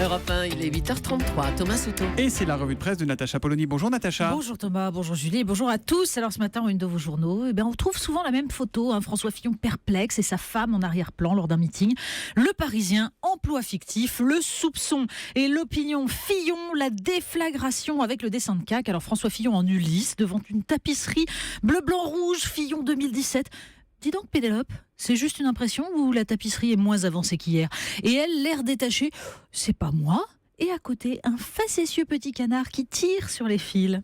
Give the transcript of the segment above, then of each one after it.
Europe 1, il est 8h33. Thomas Souto. Et c'est la revue de presse de Natacha Polony. Bonjour Natacha. Bonjour Thomas, bonjour Julie, bonjour à tous. Alors ce matin, une de vos journaux, on trouve souvent la même photo, François Fillon perplexe et sa femme en arrière-plan lors d'un meeting. Le Parisien, emploi fictif, le soupçon et l'opinion. Fillon, la déflagration avec le dessin de CAQ. Alors François Fillon en Ulysse devant une tapisserie bleu, blanc, rouge, Fillon 2017. Dis donc Pénélope, c'est juste une impression ou la tapisserie est moins avancée qu'hier? Et elle, l'air détaché, c'est pas moi. Et à côté, un facétieux petit canard qui tire sur les fils.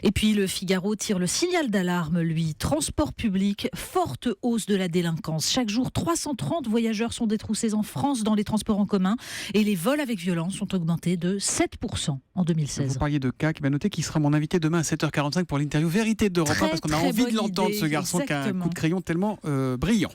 Et puis le Figaro tire le signal d'alarme, lui. Transport public, forte hausse de la délinquance. Chaque jour, 330 voyageurs sont détroussés en France dans les transports en commun. Et les vols avec violence ont augmenté de 7% en 2016. Vous parliez de CAQ, notez qu'il sera mon invité demain à 7h45 pour l'interview Vérité d'Europe 1 parce qu'on a envie de l'entendre, ce garçon qui a un coup de crayon tellement brillant.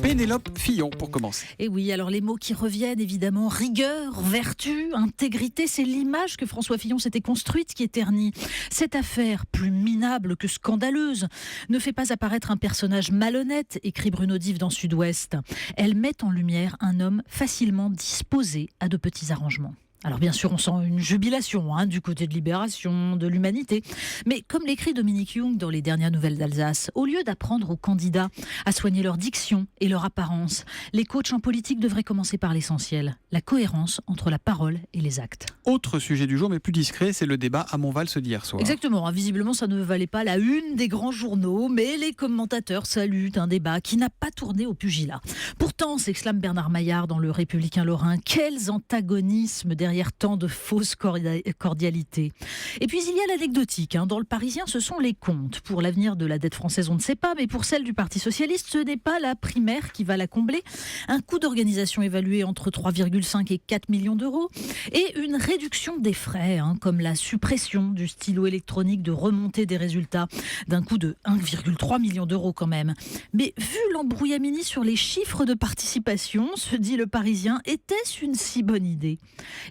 Pénélope Fillon, pour commencer. Et oui, alors les mots qui reviennent, évidemment, rigueur, vertu, intégrité, c'est l'image que François Fillon s'était construite qui est ternie. Cette affaire, plus minable que scandaleuse, ne fait pas apparaître un personnage malhonnête, écrit Bruno Dive dans Sud-Ouest. Elle met en lumière un homme facilement disposé à de petits arrangements. Alors bien sûr, on sent une jubilation du côté de Libération, de l'Humanité. Mais comme l'écrit Dominique Young dans les dernières nouvelles d'Alsace, au lieu d'apprendre aux candidats à soigner leur diction et leur apparence, les coachs en politique devraient commencer par l'essentiel, la cohérence entre la parole et les actes. Autre sujet du jour, mais plus discret, c'est le débat à Montval d'hier soir. Exactement, visiblement ça ne valait pas la une des grands journaux, mais les commentateurs saluent un débat qui n'a pas tourné au pugilat. Pourtant, s'exclame Bernard Maillard dans Le Républicain Lorrain, quels antagonismes derrière tant de fausses cordialités. Et puis il y a l'anecdotique. Dans Le Parisien, ce sont les comptes. Pour l'avenir de la dette française, on ne sait pas, mais pour celle du Parti Socialiste, ce n'est pas la primaire qui va la combler. Un coût d'organisation évalué entre 3,5 et 4 millions d'euros et une réduction des frais, comme la suppression du stylo électronique de remontée des résultats d'un coût de 1,3 million d'euros quand même. Mais vu l'embrouillamini sur les chiffres de participation, se dit Le Parisien, était-ce une si bonne idée?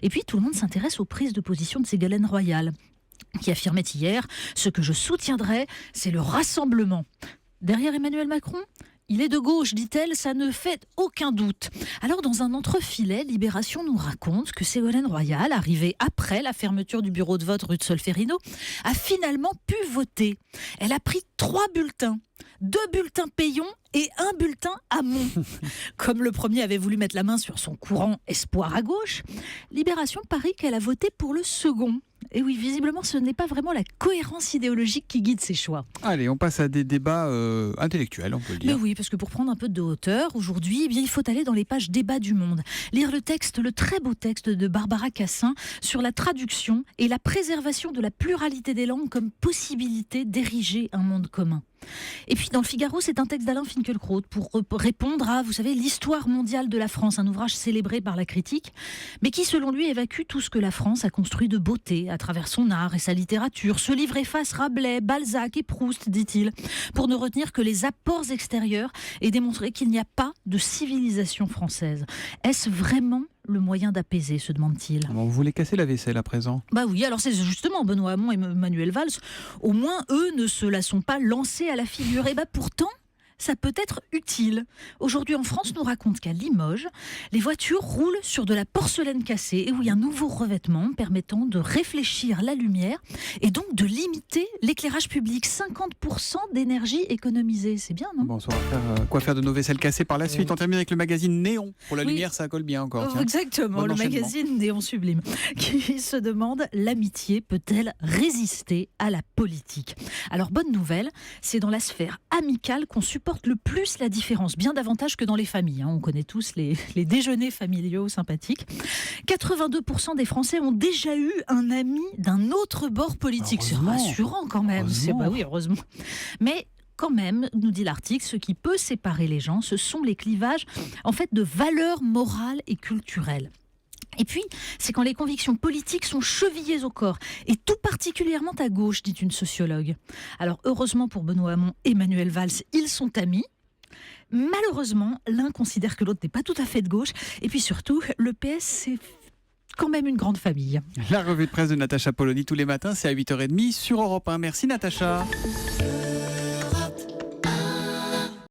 Et puis tout le monde s'intéresse aux prises de position de Ségolène Royal, qui affirmait hier « Ce que je soutiendrai, c'est le rassemblement ». Derrière Emmanuel Macron, il est de gauche, dit-elle, ça ne fait aucun doute. Alors, dans un entrefilet, Libération nous raconte que Ségolène Royal, arrivée après la fermeture du bureau de vote rue de Solferino, a finalement pu voter. Elle a pris 3 bulletins. 2 bulletins payants et 1 bulletin Hamon. Comme le premier avait voulu mettre la main sur son courant espoir à gauche, Libération parie qu'elle a voté pour le second. Et oui, visiblement, ce n'est pas vraiment la cohérence idéologique qui guide ses choix. Allez, on passe à des débats intellectuels, on peut le dire. Mais oui, parce que pour prendre un peu de hauteur, aujourd'hui, il faut aller dans les pages débats du Monde. Lire le très beau texte de Barbara Cassin sur la traduction et la préservation de la pluralité des langues comme possibilité d'ériger un monde commun. Et puis dans le Figaro, c'est un texte d'Alain Finkielkraut pour répondre à, vous savez, l'histoire mondiale de la France, un ouvrage célébré par la critique, mais qui selon lui évacue tout ce que la France a construit de beauté à travers son art et sa littérature. Ce livre efface Rabelais, Balzac et Proust, dit-il, pour ne retenir que les apports extérieurs et démontrer qu'il n'y a pas de civilisation française. Est-ce vraiment le moyen d'apaiser, se demande-t-il. Vous voulez casser la vaisselle à présent? Bah oui, alors c'est justement Benoît Hamon et Manuel Valls, au moins eux ne se la sont pas lancés à la figure. Et pourtant, ça peut être utile. Aujourd'hui en France, nous raconte qu'à Limoges, les voitures roulent sur de la porcelaine cassée et où il y a un nouveau revêtement permettant de réfléchir la lumière et donc de limiter l'éclairage public. 50% d'énergie économisée, c'est bien, non? Bon, ça va faire quoi faire de nos vaisselles cassées par la suite. On termine avec le magazine Néon. Pour la lumière, ça colle bien encore. Tiens. Exactement, bon le enchaînement. magazine Néon Sublime, qui se demande, l'amitié peut-elle résister à la politique? Alors, bonne nouvelle, c'est dans la sphère amicale qu'on supporte le plus la différence, bien davantage que dans les familles. On connaît tous les déjeuners familiaux sympathiques. 82% des Français ont déjà eu un ami d'un autre bord politique. C'est rassurant quand même. Heureusement. Mais quand même, nous dit l'article, ce qui peut séparer les gens, ce sont les clivages en fait de valeurs morales et culturelles. Et puis, c'est quand les convictions politiques sont chevillées au corps, et tout particulièrement à gauche, dit une sociologue. Alors, heureusement pour Benoît Hamon et Manuel Valls, ils sont amis. Malheureusement, l'un considère que l'autre n'est pas tout à fait de gauche, et puis surtout, le PS, c'est quand même une grande famille. La revue de presse de Natacha Polony tous les matins, c'est à 8h30 sur Europe 1. Merci Natacha.